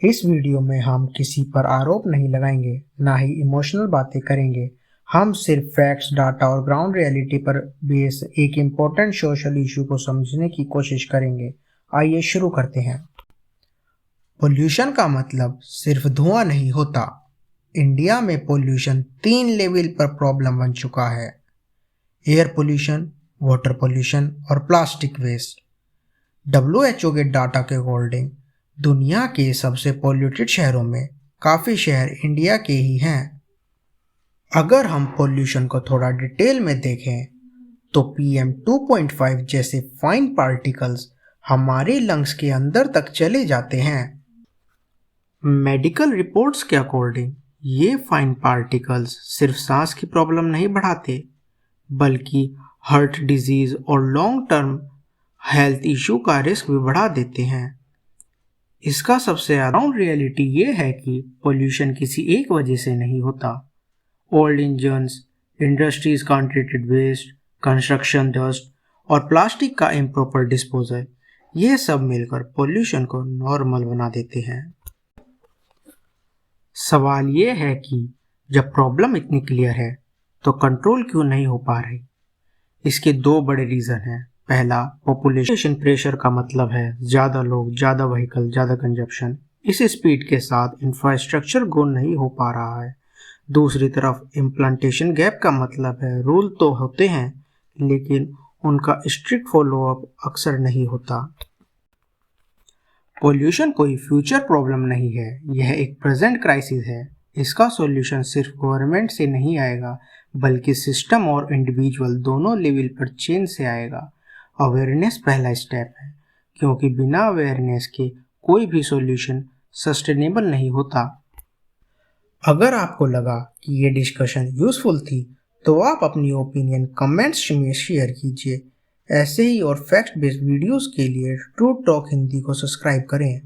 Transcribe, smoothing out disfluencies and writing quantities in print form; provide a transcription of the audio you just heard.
इस वीडियो में हम किसी पर आरोप नहीं लगाएंगे, ना ही इमोशनल बातें करेंगे। हम सिर्फ फैक्ट्स, डाटा और ग्राउंड रियलिटी पर बेस एक इम्पोर्टेंट सोशल इशू को समझने की कोशिश करेंगे। आइए शुरू करते हैं। पोल्यूशन का मतलब सिर्फ धुआं नहीं होता। इंडिया में पोल्यूशन 3 लेवल पर प्रॉब्लम बन चुका है: एयर पोल्यूशन, वाटर पोल्यूशन और प्लास्टिक वेस्ट। WHO के डाटा के अकॉर्डिंग दुनिया के सबसे पोल्यूटेड शहरों में काफ़ी शहर इंडिया के ही हैं। अगर हम पोल्यूशन को थोड़ा डिटेल में देखें तो PM 2.5 जैसे फाइन पार्टिकल्स हमारे लंग्स के अंदर तक चले जाते हैं। मेडिकल रिपोर्ट्स के अकॉर्डिंग ये फाइन पार्टिकल्स सिर्फ सांस की प्रॉब्लम नहीं बढ़ाते, बल्कि हार्ट डिजीज और लॉन्ग टर्म हेल्थ इशू का रिस्क भी बढ़ा देते हैं। इसका सबसे ग्राउंड रियलिटी ये है कि पोल्यूशन किसी एक वजह से नहीं होता। ओल्ड इंजन्स, इंडस्ट्रीज का अनट्रीटेड वेस्ट, कंस्ट्रक्शन डस्ट और प्लास्टिक का इम्प्रॉपर डिस्पोजल, ये सब मिलकर पोल्यूशन को नॉर्मल बना देते हैं। सवाल ये है कि जब प्रॉब्लम इतनी क्लियर है तो कंट्रोल क्यों नहीं हो पा रही? इसके 2 बड़े रीज़न हैं। पहला, पॉपुलेशन प्रेशर का मतलब है ज़्यादा लोग, ज़्यादा व्हीकल, ज़्यादा कंजप्शन। इस स्पीड के साथ इंफ्रास्ट्रक्चर ग्रो नहीं हो पा रहा है। दूसरी तरफ इम्प्लांटेशन गैप का मतलब है रूल तो होते हैं लेकिन उनका स्ट्रिक्ट फॉलोअप अक्सर नहीं होता। पोल्यूशन कोई फ्यूचर प्रॉब्लम नहीं है, यह एक प्रेजेंट क्राइसिस है। इसका सॉल्यूशन सिर्फ गवर्नमेंट से नहीं आएगा, बल्कि सिस्टम और इंडिविजुअल दोनों लेवल पर चेंज से आएगा। अवेयरनेस पहला स्टेप है, क्योंकि बिना अवेयरनेस के कोई भी सॉल्यूशन सस्टेनेबल नहीं होता। अगर आपको लगा कि ये डिस्कशन यूजफुल थी तो आप अपनी ओपिनियन कमेंट्स में शेयर कीजिए। ऐसे ही और फैक्ट बेस्ड वीडियोस के लिए ट्रू टॉक हिंदी को सब्सक्राइब करें।